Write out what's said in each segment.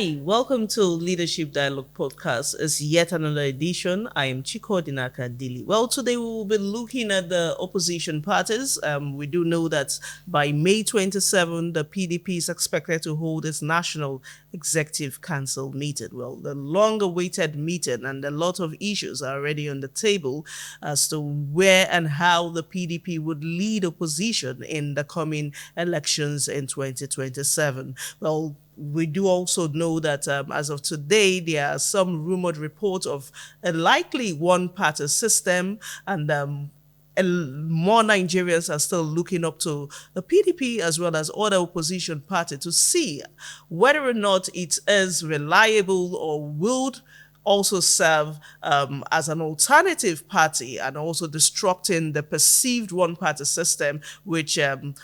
Hi, welcome to Leadership Dialogue Podcast. It's yet another edition. I am Chiko Dinaka Dili. Well, today we will be looking at the opposition parties. We do know that by May 27, the PDP is expected to hold its National Executive Council meeting. Well, the long-awaited meeting, and a lot of issues are already on the table as to where and how the PDP would lead opposition in the coming elections in 2027. Well, we do also know that as of today, there are some rumored reports of a likely one-party system, and more Nigerians are still looking up to the PDP as well as other opposition parties to see whether or not it is reliable or would also serve as an alternative party and also disrupting the perceived one-party system, which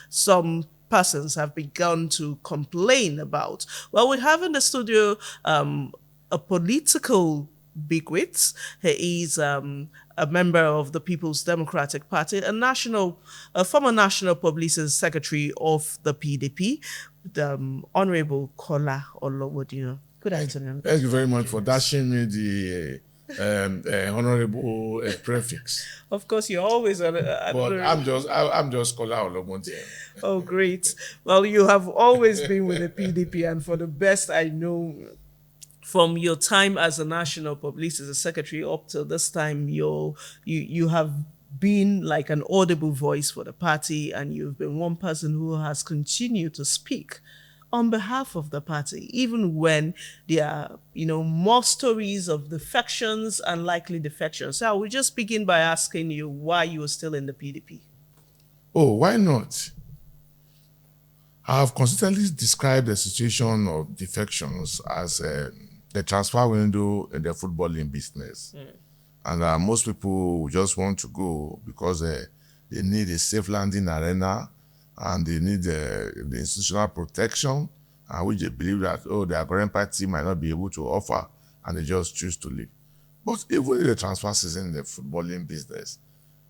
some persons have begun to complain about. Well, we have in the studio a political bigwig. He is a member of the People's Democratic Party, a former National Publicity Secretary of the PDP, the Honorable Kola Ologbondiyan. Good afternoon. Thank you very much for dashing me the honorable prefix. Of course, you're always but I'm just Kola Ologbondiyan. Oh, great. Well, you have always been with the PDP, and for the best I know, from your time as a National Publicity Secretary up till this time, you have been like an audible voice for the party, and you've been one person who has continued to speak on behalf of the party, even when there are, more stories of defections and likely defections. So I will just begin by asking you why you are still in the PDP. Oh, why not? I have consistently described the situation of defections as the transfer window in the footballing business. And most people just want to go because they need a safe landing arena, and they need the institutional protection, which they believe that, their current party might not be able to offer, and they just choose to leave. But even in the transfer season in the footballing business,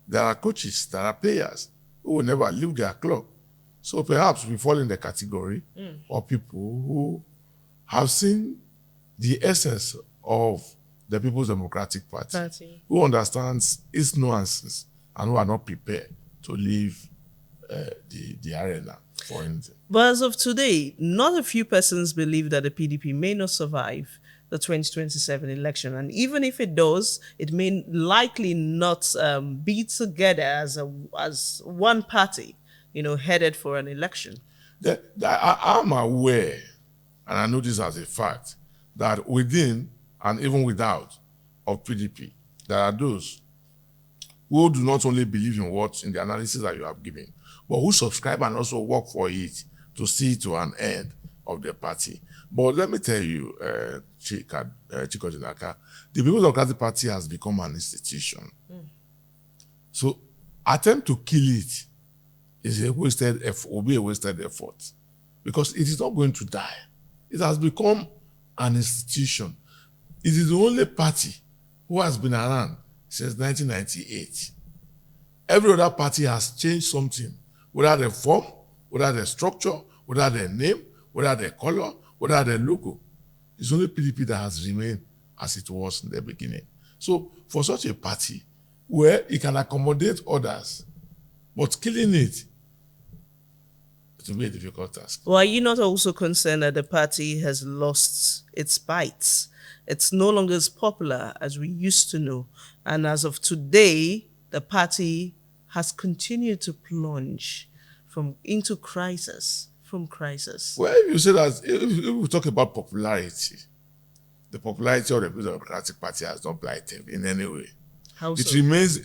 there are coaches, there are players who will never leave their club. So perhaps we fall in the category of people who have seen the essence of the People's Democratic Party. Who understands its nuances and who are not prepared to leave the arena, for instance. But as of today, not a few persons believe that the PDP may not survive the 2027 election. And even if it does, it may likely not be together as one party, headed for an election. I'm aware, and I know this as a fact, that within and even without of PDP, there are those who do not only believe in the analysis that you have given, but who subscribe and also work for it to see to an end of the party. But let me tell you, Chiko Dinaka, the People's Democratic Party has become an institution. So attempt to kill it will be a wasted effort, because it is not going to die. It has become an institution. It is the only party who has been around since 1998. Every other party has changed something, whether the form, whether the structure, whether the name, whether the color, whether the logo. It's only PDP that has remained as it was in the beginning. So for such a party where it can accommodate others, but killing it will be a difficult task. Well, are you not also concerned that the party has lost its bites? It's no longer as popular as we used to know. And as of today, the party has continued to plunge into crisis. Well, if you say that, if we talk about popularity, the popularity of the People's Democratic Party has not blighted in any way. How so? It remains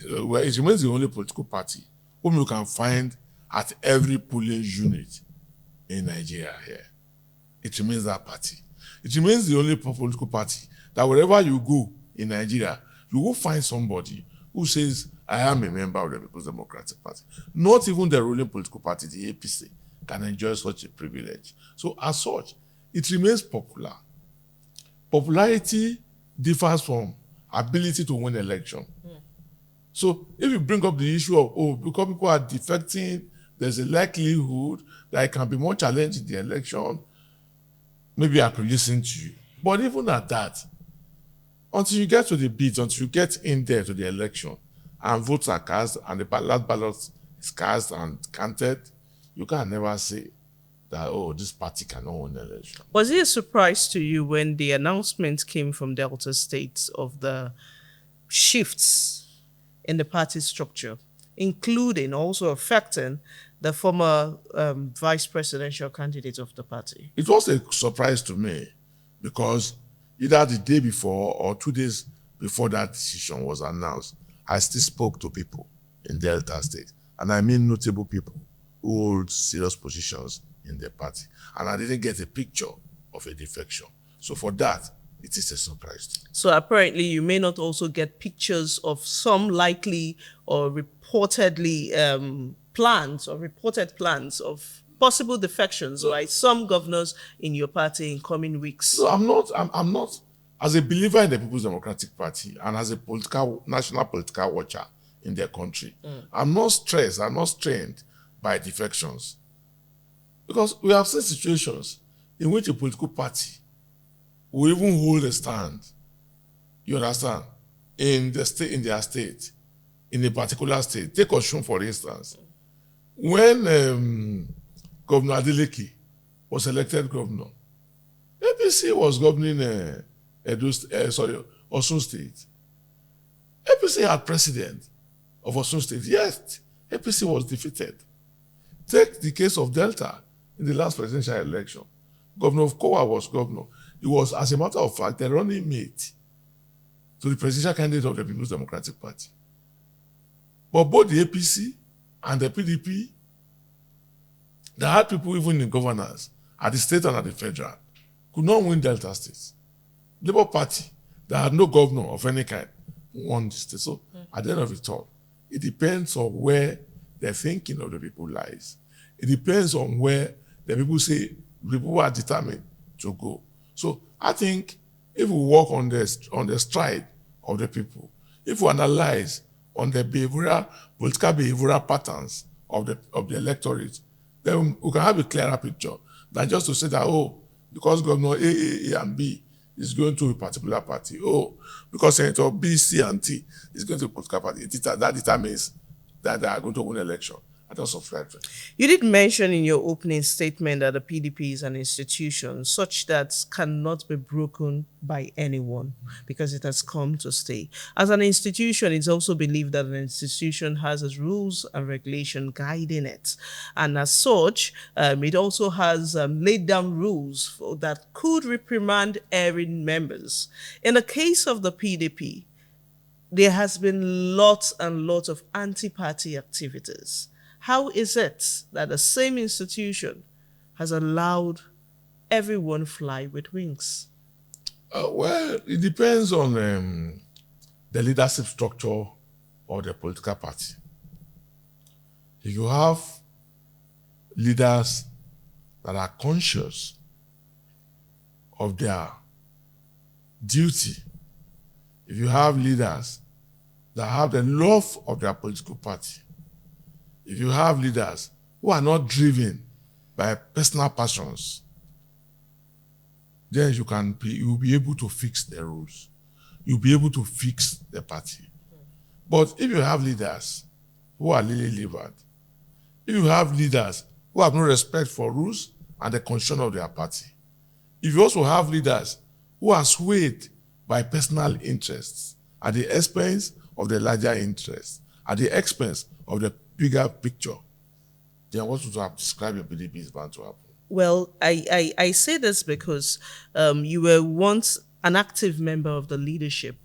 the only political party whom you can find at every polling unit in Nigeria here. It remains that party. It remains the only political party that wherever you go in Nigeria, you will find somebody who says, I am a member of the People's Democratic Party. Not even the ruling political party, the APC, can enjoy such a privilege. So as such, it remains popular. Popularity differs from ability to win election. So if you bring up the issue of, because people are defecting, there's a likelihood that it can be more challenging in the election, maybe I could listen to you. But even at that, until you get to the beat, until you get in there to the election, and votes are cast, and the ballot is cast and counted, you can never say that, oh, this party cannot win the election. Was it a surprise to you when the announcement came from Delta State of the shifts in the party structure, including also affecting the former vice presidential candidate of the party? It was a surprise to me because either the day before or 2 days before that decision was announced, I still spoke to people in Delta State, and I mean notable people who hold serious positions in the party. And I didn't get a picture of a defection. So for that, it is a surprise. So apparently you may not also get pictures of some likely or reportedly reported plans of possible defections by some governors in your party in coming weeks. No, I'm not, as a believer in the People's Democratic Party and as a national political watcher in their country, I'm not stressed, I'm not strained by defections. Because we have seen situations in which a political party will even hold a stand, you understand, in their state, in a particular state. Take Osun, for instance. When Governor Adeleke was elected governor, APC was governing Osun State. APC had president of Osun State. Yes, APC was defeated. Take the case of Delta in the last presidential election. Governor Kola was governor. He was, as a matter of fact, the running mate to the presidential candidate of the People's Democratic Party. But both the APC and the PDP, they had people even in governance at the state and at the federal, could not win Delta State. Labour Party, that had no governor of any kind, won the state. So at the end of it all, it depends on where the thinking of the people lies. It depends on where the people say, the people are determined to go. So I think if we work on the stride of the people, if we analyze on the political behavioral patterns of the electorate, then we can have a clearer picture than just to say that, oh, because Governor A, and B is going to a particular party, oh, because Senator B, C, and T is going to a political party, that determines that they are going to win an election. I don't subscribe to it. You did mention in your opening statement that the PDP is an institution such that cannot be broken by anyone because it has come to stay. As an institution, it's also believed that an institution has its rules and regulation guiding it. And as such, it also has laid down rules that could reprimand erring members. In the case of the PDP, there has been lots and lots of anti-party activities. How is it that the same institution has allowed everyone fly with wings? Well, it depends on the leadership structure of the political party. If you have leaders that are conscious of their duty, if you have leaders that have the love of their political party, if you have leaders who are not driven by personal passions, then you'll be able to fix the rules. You'll be able to fix the party. But if you have leaders who are lily-livered, if you have leaders who have no respect for rules and the constitution of their party, if you also have leaders who are swayed by personal interests at the expense of the larger interests, at the expense of the bigger picture, then what would have described your PDP is bound to happen? Well, I say this because you were once an active member of the leadership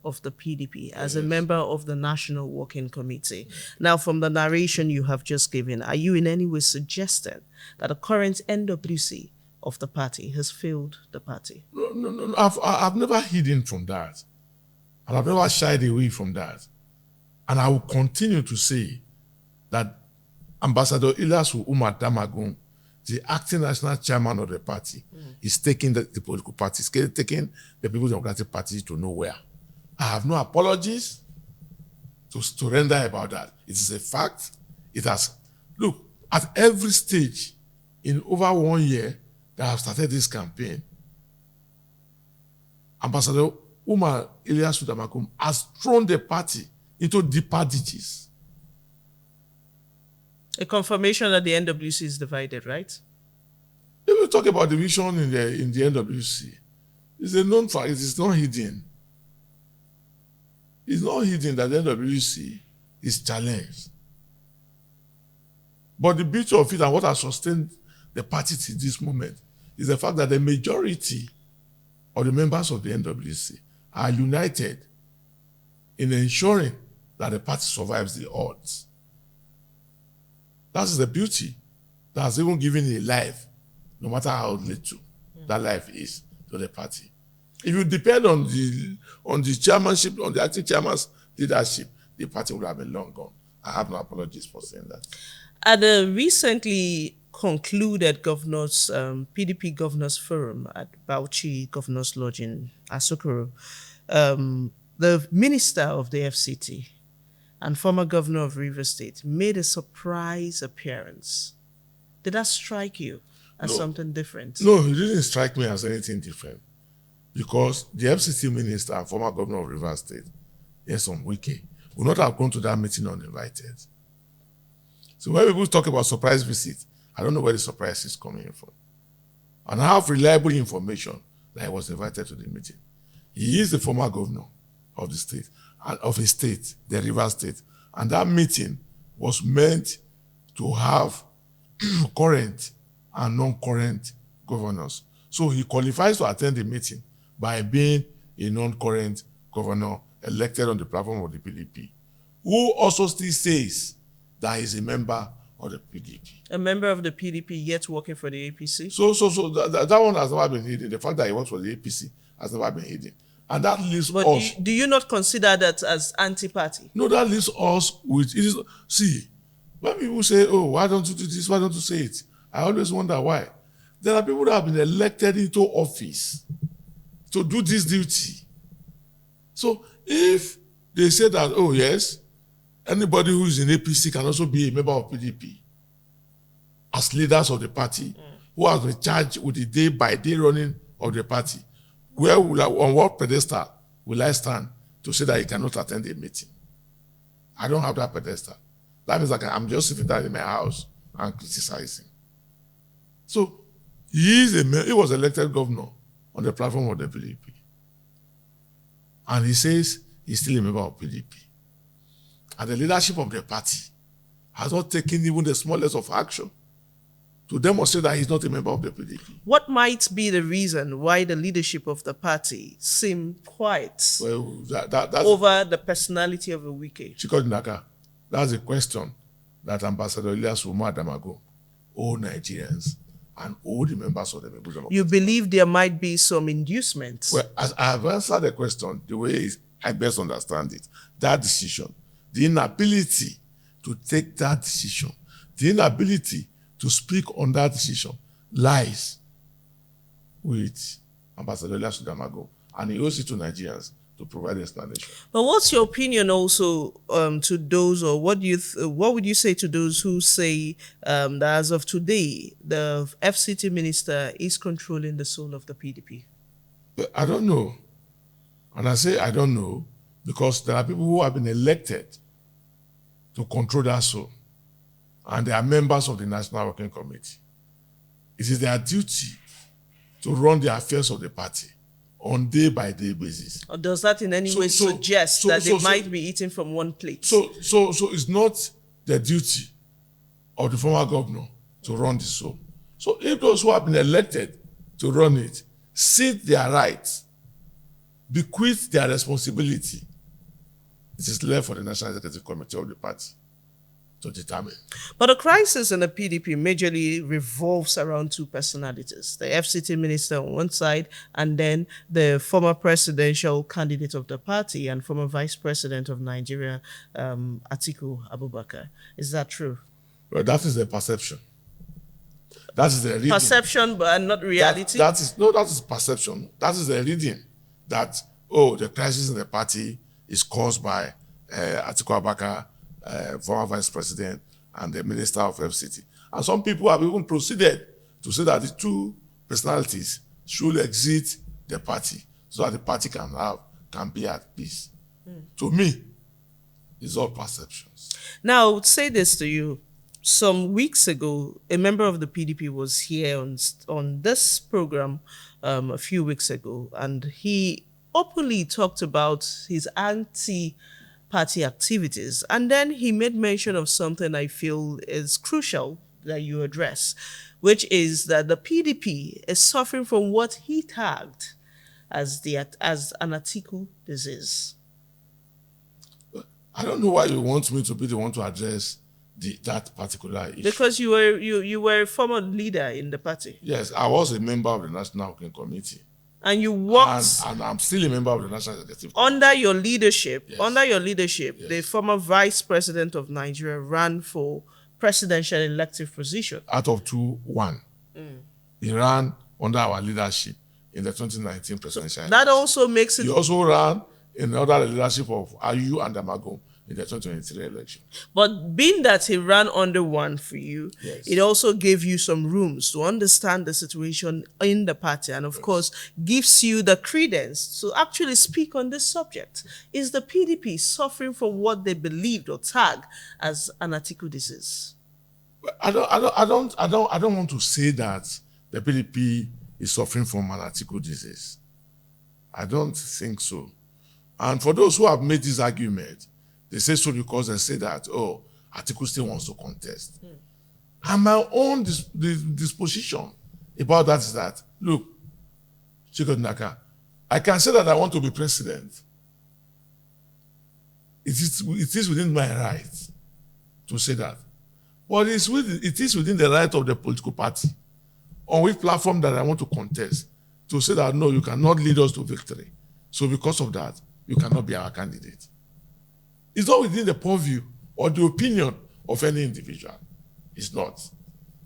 of the PDP as a member of the National Working Committee. Now, from the narration you have just given, are you in any way suggesting that the current NWC of the party has failed the party? No. I've never hidden from that. And I've never shied away from that. And I will continue to say that Ambassador Ilyasu Umar Damagun, the acting national chairman of the party, is taking the political party, is taking the People's Democratic Party to nowhere. I have no apologies to render about that. It is a fact. It has, look, at every stage in over 1 year that have started this campaign. Ambassador Umar Ilyasu Damakum has thrown the party into deeper ditches. A confirmation that the NWC is divided, right? If we talk about division in the NWC, it's a known fact. It is not hidden. It's not hidden that the NWC is challenged. But the beauty of it and what has sustained the party to this moment is the fact that the majority of the members of the NWC are united in ensuring that the party survives the odds. That is the beauty that has even given a life, no matter how little that life is to the party. If you depend on the chairmanship, on the acting chairman's leadership, the party would have been long gone. I have no apologies for saying that. At the recently concluded PDP Governors Forum at Bauchi Governors Lodge in Asokoro, the minister of the FCT and former governor of Rivers State made a surprise appearance. Did that strike you as something different? No, it didn't strike me as anything different, because the FCT minister and former governor of Rivers State, Wike, would not have gone to that meeting uninvited. So when people talk about surprise visit, I don't know where the surprise is coming from. And I have reliable information that he was invited to the meeting. He is the former governor of the state, of his state, the Rivers State. And that meeting was meant to have current and non-current governors. So he qualifies to attend the meeting by being a non-current governor elected on the platform of the PDP, who also still says that he's a member of the PDP. A member of the PDP yet working for the APC? So that one has never been hidden. The fact that he works for the APC has never been hidden. And that leaves us... Do you not consider that as anti-party? No, that leaves us with... See, when people say, oh, why don't you do this? Why don't you say it? I always wonder why. There are people that have been elected into office to do this duty. So if they say that, oh, yes, anybody who is in APC can also be a member of PDP as leaders of the party, who has been charged with the day-by-day running of the party, on what pedestal will I stand to say that he cannot attend a meeting? I don't have that pedestal. That means I'm just sitting there in my house and criticizing. So he was elected governor on the platform of the PDP. And he says he's still a member of PDP. And the leadership of the party has not taken even the smallest of action to demonstrate that he's not a member of the PDP. What might be the reason why the leadership of the party seem quiet over the personality of a Wike? Chikodinaka, that's a question that Ambassador Ilyasu Damakum owed Nigerians and all the members of the people. You believe there might be some inducements? Well, as I have answered the question the way I best understand it, that decision, the inability to take that decision, the inability to speak on that decision lies with Ambassador Ilyasu Damakum, and he owes it to Nigerians to provide explanation. But what's your opinion also to those, or what would you say to those who say that as of today, the FCT minister is controlling the soul of the PDP? But I don't know. And I say I don't know because there are people who have been elected to control that soul, and they are members of the National Working Committee. It is their duty to run the affairs of the party on day-by-day basis. Or does that in any way suggest that they might be eating from one plate? So it's not the duty of the former governor to run the soul. So if those who have been elected to run it cede their rights, bequeath their responsibility, it is left for the National Executive Committee of the party to determine. But the crisis in the PDP majorly revolves around two personalities, the FCT minister on one side, and then the former presidential candidate of the party and former vice president of Nigeria, Atiku Abubakar. Is that true? Well, that is the perception. That is the reading. Perception, but not reality? That is perception. That is the reading that, the crisis in the party is caused by Atiku Abubakar, former vice president, and the minister of FCT. And some people have even proceeded to say that the two personalities should exit the party so that the party can be at peace. To me, it's all perceptions. Now, I would say this to you. Some weeks ago, a member of the PDP was here on this program a few weeks ago, and he openly talked about his anti-party activities. And then he made mention of something I feel is crucial that you address, which is that the PDP is suffering from what he tagged as an Atiku disease. I don't know why you want me to be the one to address that particular issue. Because you were a former leader in the party. Yes, I was a member of the National Working Committee. And you worked and I'm still a member of the National Executive Committee. Under your leadership, Yes. the former vice president of Nigeria ran for presidential elective position. Out of 2-1. He ran under our leadership in the 2019 presidential election. That also makes it... He also ran in under the leadership of Ayu and Amago in the 2023 election. But being that he ran under one for you, Yes. it also gave you some rooms to understand the situation in the party, and of course gives you the credence to actually speak on this subject. Is the PDP suffering from what they believed or tagged as an Atiku disease? I don't want to say that the PDP is suffering from an Atiku disease. I don't think so. And for those who have made this argument, they say so because they say that, oh, Atiku still wants to contest. And my own disposition about that is that, look, Chiko Naka, I can say that I want to be president. It is within my right to say that. But it is within the right of the political party on which platform that I want to contest to say that, no, you cannot lead us to victory. So because of that, you cannot be our candidate. It's not within the purview or the opinion of any individual. It's not.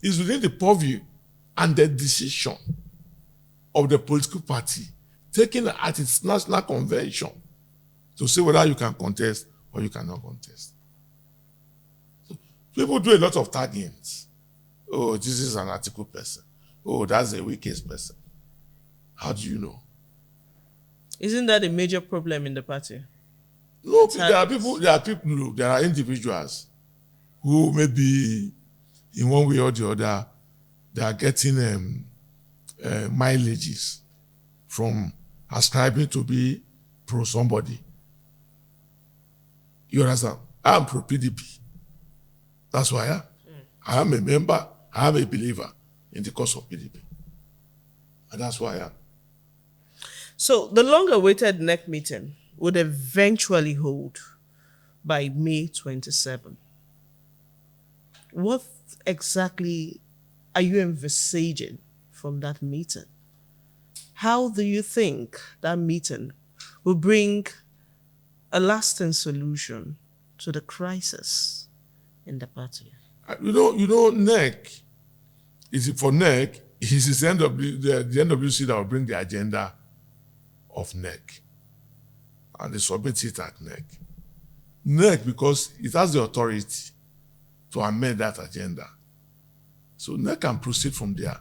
It's within the purview and the decision of the political party taken at its national convention to say whether you can contest or you cannot contest. So people do a lot of taggings. Oh, this is an Atiku person. Oh, that's a Wike's person. How do you know? Isn't that a major problem in the party? No, there are individuals who maybe in one way or the other, they are getting mileages from ascribing to be pro somebody. You understand? I am pro PDP. That's why I am. I am a member, I am a believer in the cause of PDP. And that's why I am. So the long-awaited NEC meeting would eventually hold by May 27. What exactly are you envisaging from that meeting? How do you think that meeting will bring a lasting solution to the crisis in the party? You know, NEC, for NEC, it is the NWC that will bring the agenda of NEC. And they submit it at NEC. NEC, because it has the authority to amend that agenda. So NEC can proceed from there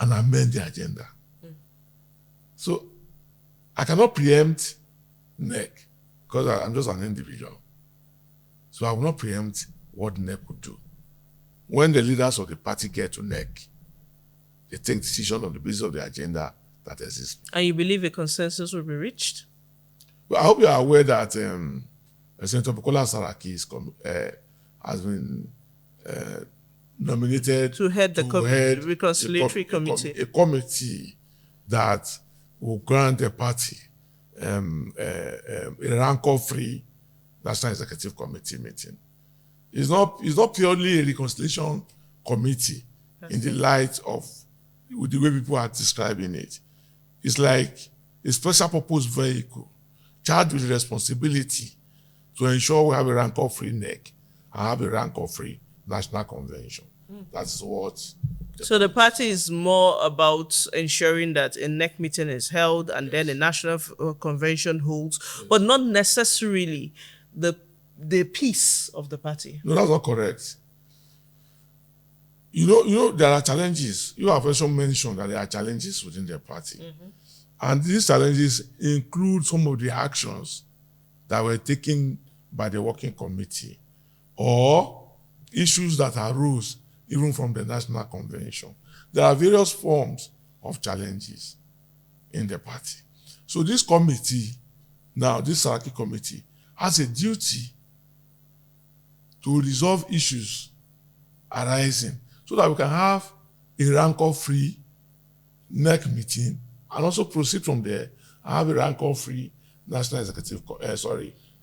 and amend the agenda. So I cannot preempt NEC because I'm just an individual. So I will not preempt what NEC would do. When the leaders of the party get to NEC, they take decisions on the basis of the agenda that exists. And you believe a consensus will be reached? Well, I hope you are aware that Senator Kola Saraki has been nominated to head the reconciliatory committee. A committee that will grant the party a rancor-free National Executive Committee meeting. It's not purely a reconciliation committee in the light of with the way people are describing it. It's like a special purpose vehicle charged with the responsibility to ensure we have a rancor-free NEC and have a rancor-free National Convention. That's what... So the party is more about ensuring that a NEC meeting is held and then a National Convention holds, but not necessarily the peace of the party. No, that's not correct. there are challenges. You have also mentioned that there are challenges within the party. And these challenges include some of the actions that were taken by the working committee or issues that arose even from the National Convention. There are various forms of challenges in the party. So this committee, now this Saraki committee, has a duty to resolve issues arising so that we can have a rancor-free NEC meeting and also proceed from there and have a rancor-free national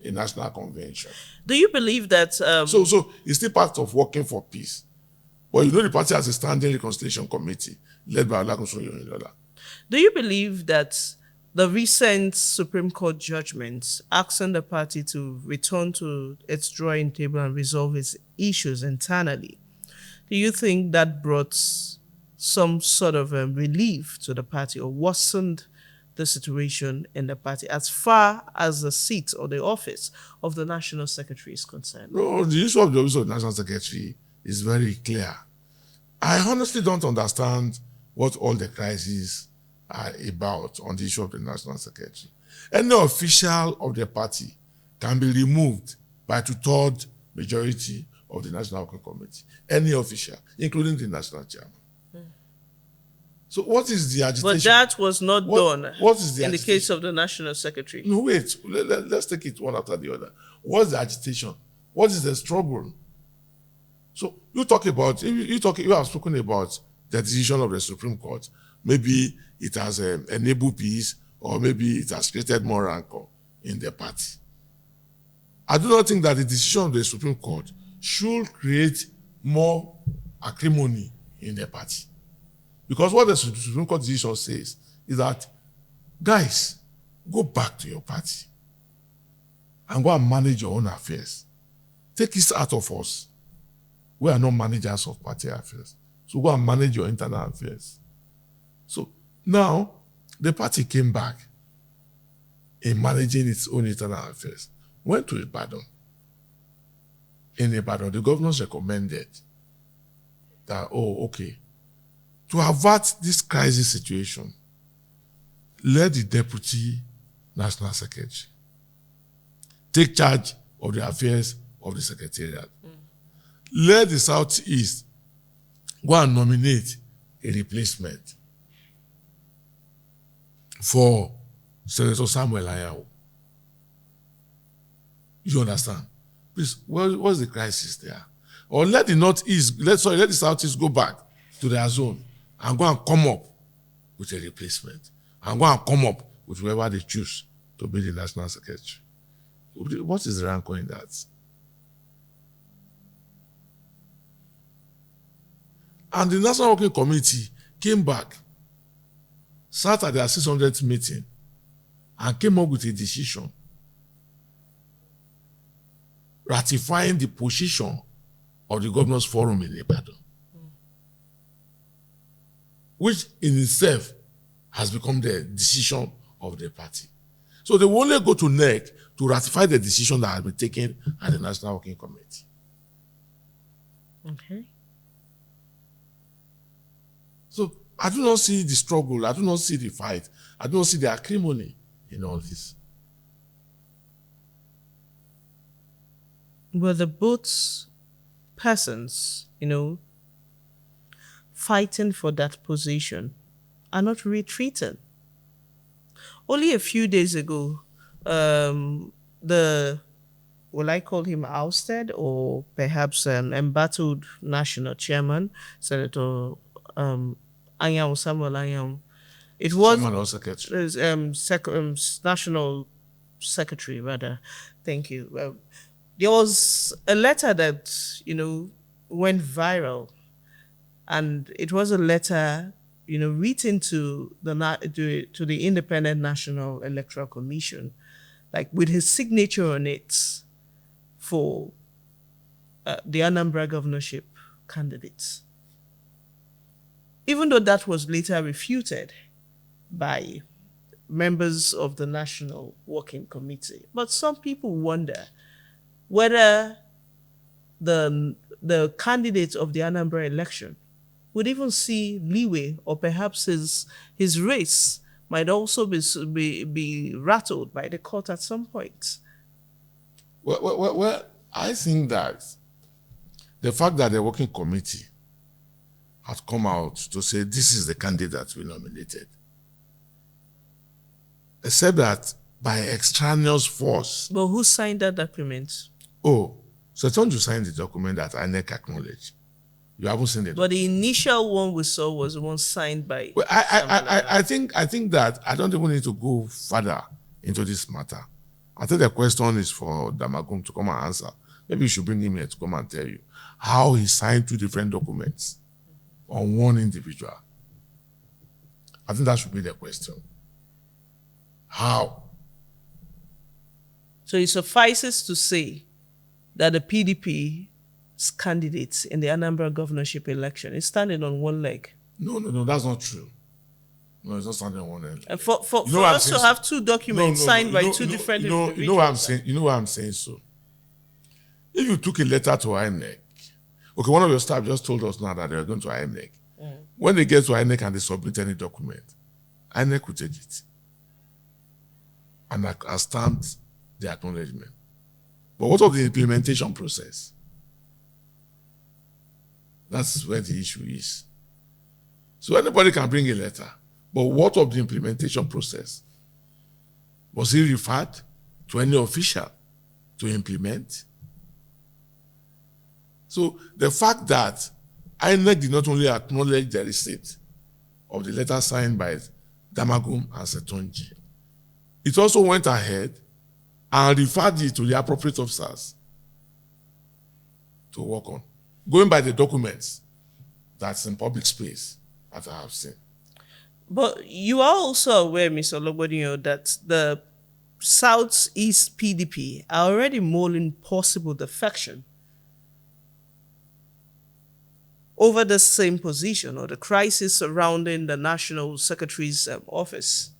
a national convention. Do you believe that... So it's still part of working for peace. But the party has a standing reconciliation committee led by Olakunso Yorinlola. Do you believe that the recent Supreme Court judgments asking the party to return to its drawing table and resolve its issues internally, do you think that brought some sort of relief to the party or worsened the situation in the party as far as the seat or the office of the National Secretary is concerned? No, the issue of the office of the National Secretary is very clear. I honestly don't understand what all the crises are about on the issue of the National Secretary. Any official of the party can be removed by 2/3 majority of the National Working Committee. Any official, including the National Chairman. So what is the agitation? But that was not done what is the in agitation? the case of the National Secretary. No, wait. Let's take it one after the other. What's the agitation? What is the struggle? So you have spoken about the decision of the Supreme Court. Maybe it has enabled peace, or maybe it has created more rancor in the party. I do not think that the decision of the Supreme Court should create more acrimony in the party. Because what the Supreme Court decision says is that, guys, go back to your party and go and manage your own affairs. Take this out of us. We are not managers of party affairs. So go and manage your internal affairs. So now, the party came back in managing its own internal affairs. Went to Ibadan. In Ibadan, the governors recommended that, to avert this crisis situation, let the Deputy National Secretary take charge of the affairs of the Secretariat. Let the Southeast go and nominate a replacement for Senator Samuel Anyanwu. You understand? Please, what's the crisis there? Or let the Southeast go back to their zone and go and come up with a replacement. And go and come up with whoever they choose to be the National Secretary. What is the rancor in that? And the National Working Committee came back, sat at their 600th meeting, and came up with a decision ratifying the position of the Governors Forum in Ibadan, which in itself has become the decision of the party. So they will only go to NEC to ratify the decision that has been taken at the National Working Committee. Okay. So I do not see the struggle. I do not see the fight. I do not see the acrimony in all this. Were the both persons, fighting for that position are not retreating? Only a few days ago, will I call him ousted or perhaps embattled national chairman, Senator Samuel Anyanwu. It was national secretary, rather. Thank you. Well, there was a letter that, went viral, and it was a letter, written to the Independent National Electoral Commission, like with his signature on it for the Anambra governorship candidates. Even though that was later refuted by members of the National Working Committee. But some people wonder whether the candidate of the Anambra election would even see leeway, or perhaps his race might also be rattled by the court at some point. Well, I think that the fact that the working committee had come out to say this is the candidate we nominated, except that by extraneous force. But who signed that document? Oh, so Tonju signed the document that INEC acknowledged. You haven't seen it. But the initial one we saw was the one signed by. Well, I think that I don't even need to go further into this matter. I think the question is for Damagum to come and answer. Maybe you should bring him here to come and tell you how he signed 2 different documents on one individual. I think that should be the question. How? So it suffices to say that the PDP's candidates in the Anambra governorship election is standing on one leg. No, that's not true. No, it's not standing on one leg. And for us to have 2 documents signed by 2 different individuals. You know what I'm saying so. If you took a letter to INEC, okay, one of your staff just told us now that they're going to INEC. When they get to INEC and they submit any document, INEC will take it. And I stamped the acknowledgement. But what of the implementation process? That's where the issue is. So anybody can bring a letter, but what of the implementation process? Was he referred to any official to implement? So the fact that INEC did not only acknowledge the receipt of the letter signed by Damagum and Setonji, it also went ahead and referred it to the appropriate officers to work on, going by the documents that's in public space that I have seen. But you are also aware, Mr. Ologbondiyan, that the Southeast PDP are already mulling possible defection over the same position or the crisis surrounding the National Secretary's office.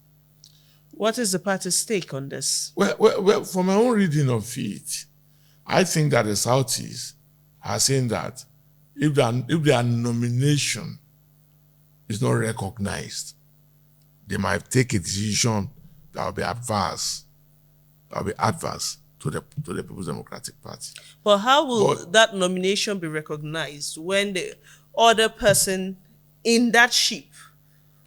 What is the party's take on this? Well, from my own reading of it, I think that the Southeast are saying that if their nomination is not recognized, they might take a decision that will be adverse to the People's Democratic Party. But how will that nomination be recognized when the other person in that ship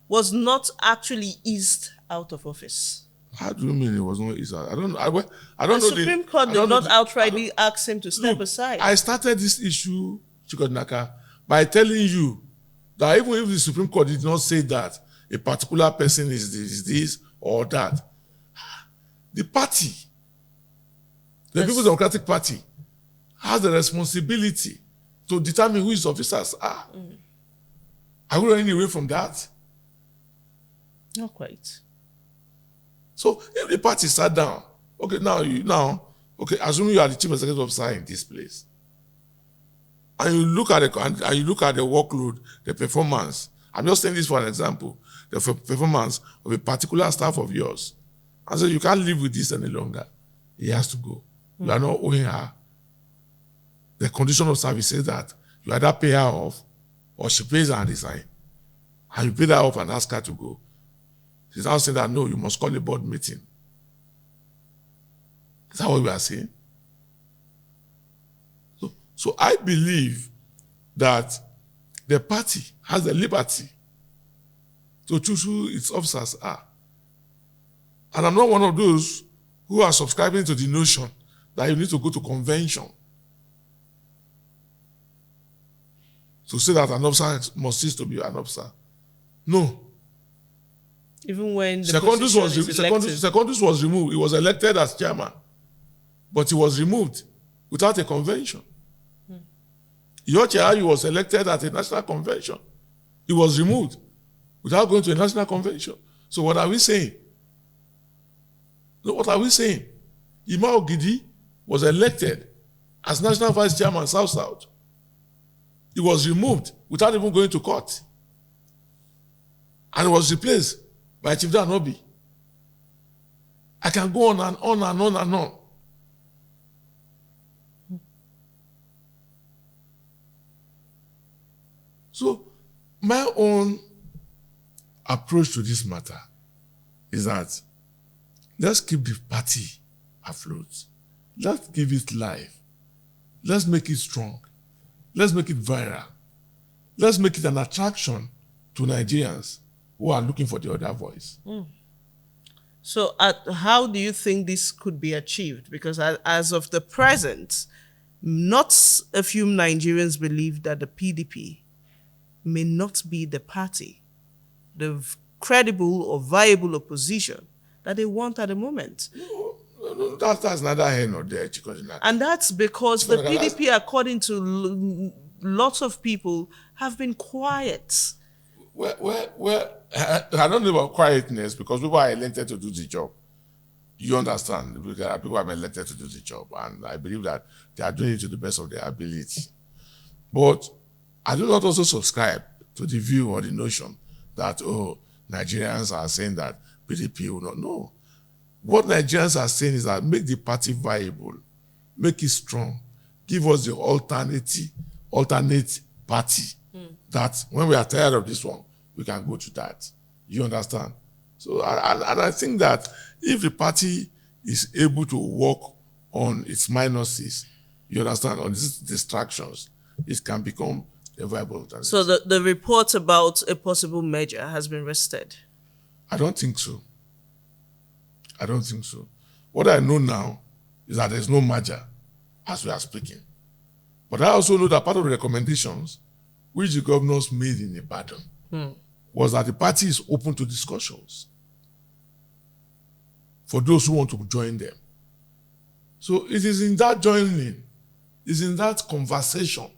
was not actually eased out of office? How do you mean it was not eased out? I don't know. The Supreme Court did not outrightly ask him to step aside. I started this issue, Chikodinaka, by telling you that even if the Supreme Court did not say that a particular person is this or that, the party, the People's Democratic Party, has the responsibility to determine who its officers are. Are we running away from that? Not quite. So if the party sat down, okay, assuming you are the chief executive officer in this place, and you look at the workload, the performance. I'm just saying this for an example, the performance of a particular staff of yours, and so you can't live with this any longer. He has to go. You are not owing her. The condition of service says that you either pay her off or she pays her and resign. And you pay her off and ask her to go. She's now saying that no, you must call a board meeting. Is that what we are saying? So I believe that the party has the liberty to choose who its officers are. And I'm not one of those who are subscribing to the notion that you need to go to convention to say that an officer must cease to be an officer. No. Even when the Secondus was removed. He was elected as chairman, but he was removed without a convention. Yochai was elected at a national convention. He was removed without going to a national convention. So what are we saying? What are we saying? Ima Ogidi was elected as national vice chairman South. He was removed without even going to court. And he was replaced by Chief Danobi. I can go on and on and on and on. So My own approach to this matter is that let's keep the party afloat. Let's give it life. Let's make it strong. Let's make it viral. Let's make it an attraction to Nigerians who are looking for the other voice. So how do you think this could be achieved? Because as of the present, not a few Nigerians believe that the PDP may not be the party, the credible or viable opposition that they want at the moment. No, that's neither here nor there, Chikodinaka. And that's because the PDP, according to lots of people, have been quiet. Well, I don't know about quietness because people are elected to do the job. You understand? Because people are elected to do the job, and I believe that they are doing it to the best of their ability. But I do not also subscribe to the view or the notion that, Nigerians are saying that PDP will not. No. What Nigerians are saying is that make the party viable, make it strong, give us the alternate party that when we are tired of this one, we can go to that. You understand? So, and I think that if the party is able to work on its minuses, you understand, on these distractions, it can become a viable alternative. So the report about a possible merger has been rested? I don't think so. I don't think so. What I know now is that there's no merger as we are speaking. But I also know that part of the recommendations which the governors made in Ibadan was that the party is open to discussions for those who want to join them. So it is in that joining, it's in that conversation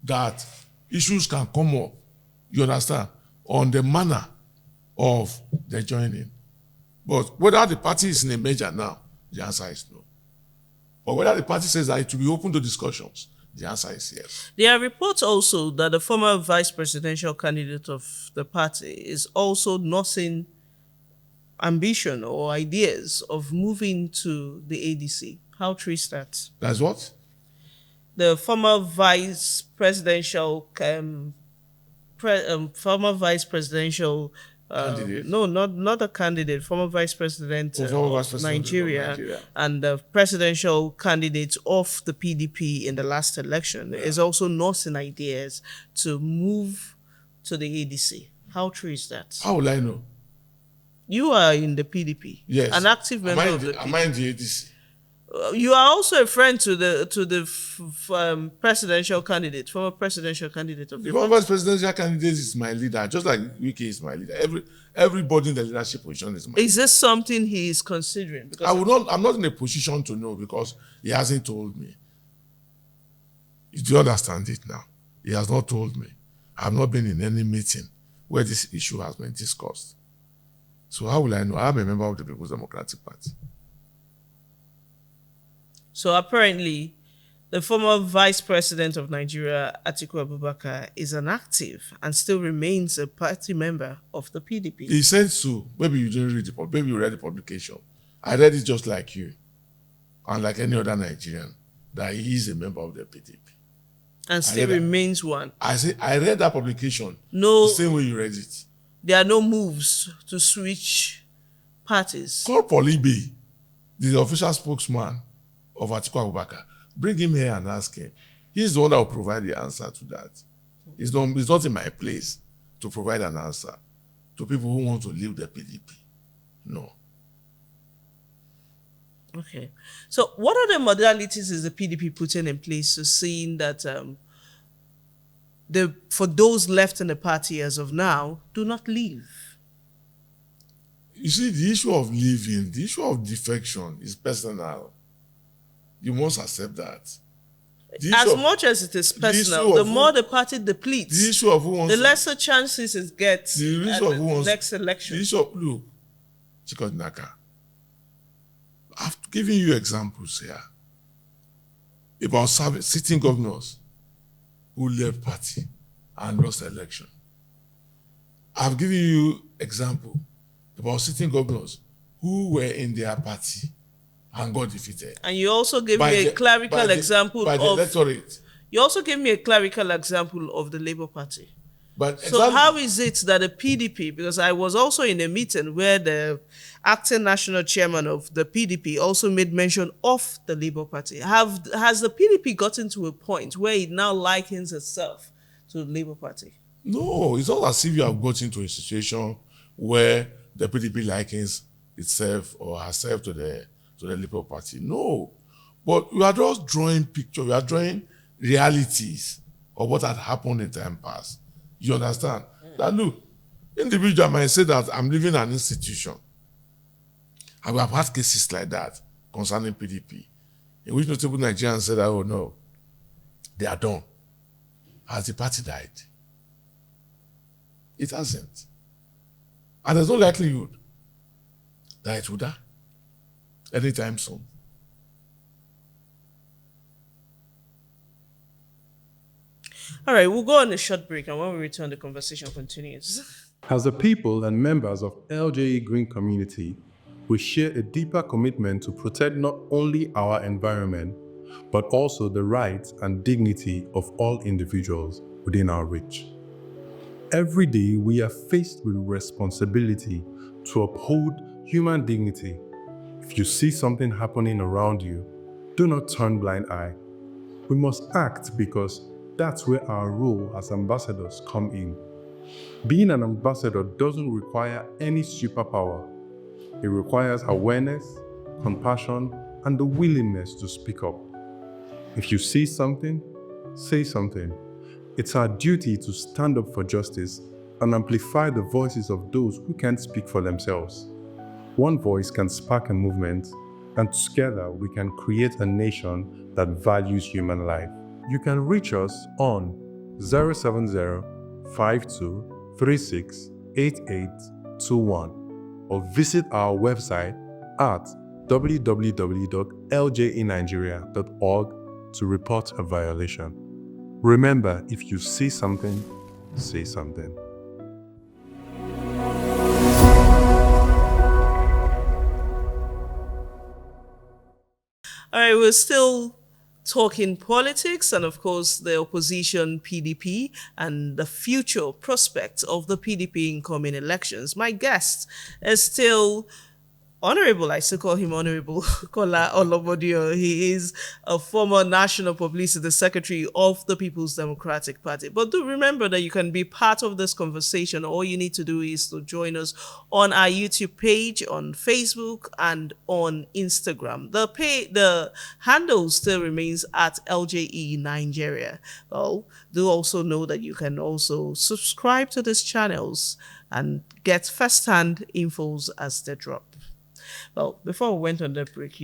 that issues can come up, you understand, on the manner of the joining. But whether the party is in a merger now, the answer is no. But whether the party says that it will be open to discussions, the answer is yes. There are reports also that the former vice presidential candidate of the party is also nursing ambition or ideas of moving to the ADC. How true is that? That's what? The former vice presidential Candidate? No, not a candidate. Former vice president of Nigeria and the presidential candidate of the PDP in the last election is also nursing ideas to move to the ADC. How true is that? How will I know? You are in the PDP. Yes. An active member of the PDP. Am I in the ADC? You are also a friend to the presidential candidate, former presidential candidate of the The former presidential candidate is my leader, just like Wike is my leader. Everybody in the leadership position is my leader. Is this something he is considering? Because I'm not in a position to know because he hasn't told me. Do you understand it now? He has not told me. I have not been in any meeting where this issue has been discussed. So how will I know? I'm a member of the People's Democratic Party. So apparently, the former vice president of Nigeria, Atiku Abubakar, is an active and still remains a party member of the PDP. He said so. Maybe you didn't read it, maybe you read the publication. I read it just like you, and like any other Nigerian, that he is a member of the PDP. And still remains one. I read that publication No, the same way you read it. There are no moves to switch parties. Call Polibe, the official spokesman of Atiku Abubakar. Bring him here and ask him. He's the one that will provide the answer to that. It's not in my place to provide an answer to people who want to leave the PDP. No. Okay. So what other modalities is the PDP putting in place to seeing that for those left in the party as of now, do not leave? You see, the issue of leaving, the issue of defection is personal. You must accept that. As much as it is personal, the more the party depletes, the issue of who wants the lesser chances it gets at the next election. The issue of, look, Chikodinaka, I've given you examples here about sitting governors who left party and lost the election. I've given you example about sitting governors who were in their party and got defeated. And you also gave me a clerical example by the electorate. You also gave me a clerical example of the Labour Party. But So exactly, how is it that the PDP, because I was also in a meeting where the acting national chairman of the PDP also made mention of the Labour Party. Has the PDP gotten to a point where it now likens itself to the Labour Party? no, it's not as if you have got into a situation where the PDP likens itself or herself to the Labour Party. No. But we are just drawing pictures, we are drawing realities of what had happened in time past. You understand? That look, individual might say that I'm leaving an institution. And we have had cases like that concerning PDP, in which notable Nigerians said, oh no, they are done. Has the party died? It hasn't. And there's no likelihood that it will die anytime soon. All right, we'll go on a short break, and when we return, the conversation continues. As a people and members of LJE Green community, we share a deeper commitment to protect not only our environment, but also the rights and dignity of all individuals within our reach. Every day, we are faced with responsibility to uphold human dignity. If you see something happening around you, do not turn blind eye. We must act because that's where our role as ambassadors come in. Being an ambassador doesn't require any superpower. It requires awareness, compassion, and the willingness to speak up. If you see something, say something. It's our duty to stand up for justice and amplify the voices of those who can't speak for themselves. One voice can spark a movement, and together we can create a nation that values human life. You can reach us on 070-5236-8821 or visit our website at www.ljenigeria.org to report a violation. Remember, if you see something, say something. All right, we're still talking politics and, of course, the opposition PDP and the future prospects of the PDP in coming elections. My guest is still Honorable, I still call him Honorable Kola Ologbondiyan. He is a former National Publicity Secretary of the People's Democratic Party. But do remember that you can be part of this conversation. All you need to do is to join us on our YouTube page, on Facebook, and on Instagram. The handle still remains at LJE Nigeria. Well, do also know that you can also subscribe to these channels and get first-hand infos as they drop. Well, before we went on the break,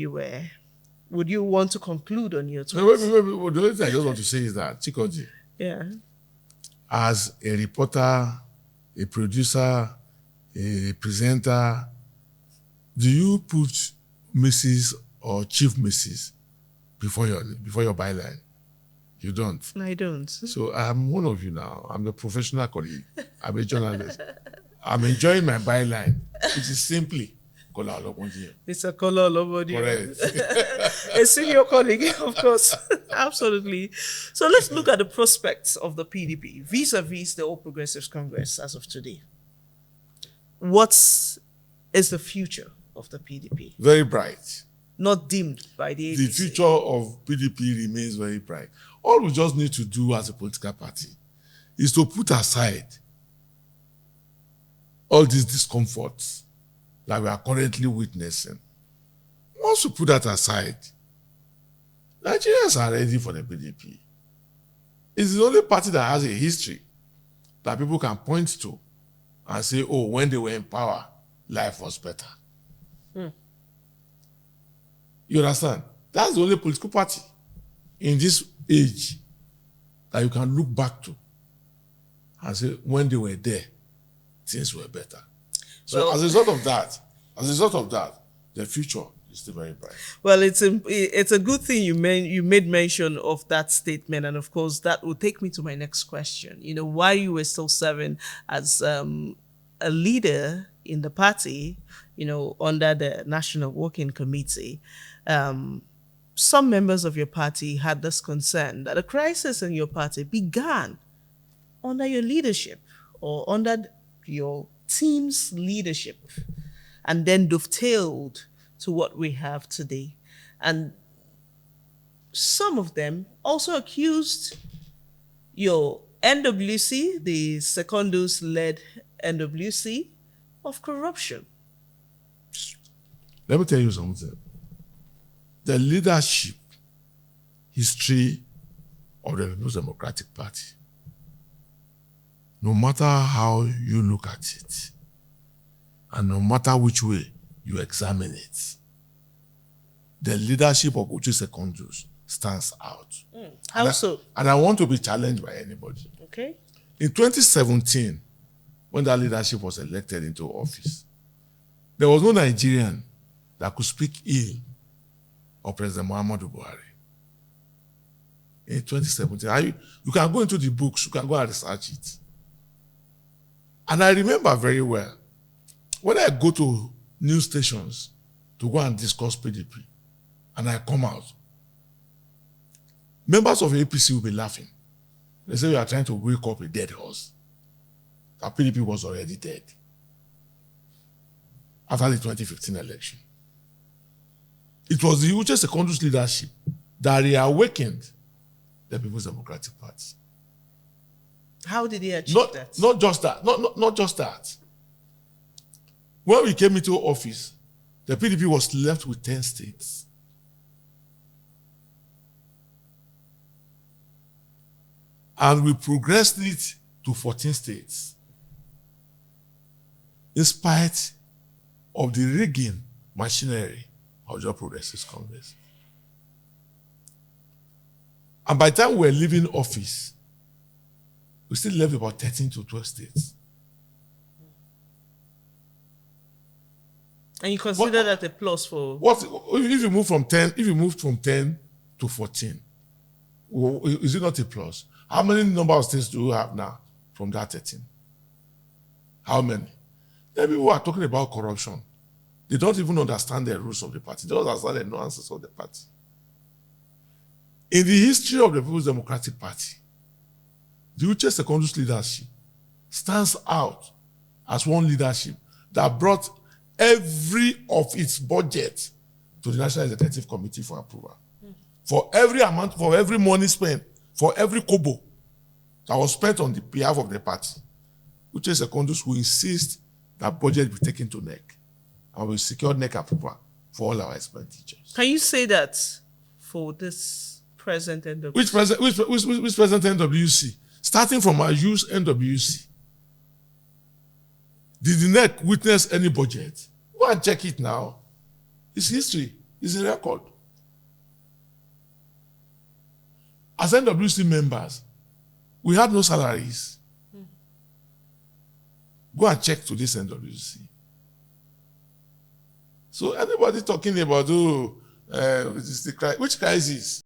would you want to conclude on your No, thoughts? wait. The only thing I just want to say is that, Chikoji, Yeah. as a reporter, a producer, a presenter, do you put Mrs. or Chief Mrs. before your byline? You don't. I don't. So I'm one of you now. I'm the professional colleague. I'm a journalist. I'm enjoying my byline, which is simply Kola Ologbondiyan. It's a Kola Ologbondiyan. Correct. A senior colleague, of course. Absolutely. So let's look at the prospects of the PDP vis-a-vis the All Progressives Congress as of today. What is the future of the PDP? Very bright. Not dimmed by the The APC. future of PDP remains very bright. All we just need to do as a political party is to put aside all these discomforts that we are currently witnessing. Once we put that aside, Nigerians are ready for the PDP. It's the only party that has a history that people can point to and say, oh, when they were in power, life was better. You understand? That's the only political party in this age that you can look back to and say, when they were there, things were better. So Well, as a result of that, the future is still very bright. Well, it's a good thing you made mention of that statement, and of course that will take me to my next question. You know, while you were still serving as a leader in the party, you know, under the National Working Committee, some members of your party had this concern that a crisis in your party began under your leadership or under your team's leadership, and then dovetailed to what we have today. And some of them also accused your NWC, the Secondus-led NWC, of corruption. Let me tell you something. The leadership history of the People's Democratic Party, no matter how you look at it, and no matter which way you examine it, the leadership of Uche Secondus stands out. How so? And I want to be challenged by anybody. Okay. In 2017, when that leadership was elected into office, there was no Nigerian that could speak ill of President Muhammadu Buhari. In 2017, you can go into the books, you can go and research it. And I remember very well, when I go to news stations to go and discuss PDP, and I come out, members of APC will be laughing. They say we are trying to wake up a dead horse. That PDP was already dead after the 2015 election. It was the Uche Secondus leadership that reawakened the People's Democratic Party. How did he achieve that? Not just that. Not just that. When we came into office, the PDP was left with 10 states. And we progressed it to 14 states. In spite of the rigging machinery of the Progressive Congress. And by the time we were leaving office, we still left about 13 to 12 states. And you consider that a plus for what if you move from 10? If you moved from 10 to 14, is it not a plus? How many number of states do you have now from that 13? How many? Then people are talking about corruption. They don't even understand the rules of the party. They don't understand the nuances of the party. In the history of the People's Democratic Party, the Uche Secondus leadership stands out as one leadership that brought every of its budget to the National Executive Committee for approval. For every amount, for every money spent, for every kobo that was spent on the behalf of the party, Uche Secondus will insist that budget be taken to NEC and will secure NEC approval for all our expenditures. Can you say that for this present NWC? Which present NWC? Starting from our used NWC. Did the NEC witness any budget? Go and check it now. It's history. It's a record. As NWC members, we had no salaries. Go and check to this NWC. So anybody talking about, which crisis?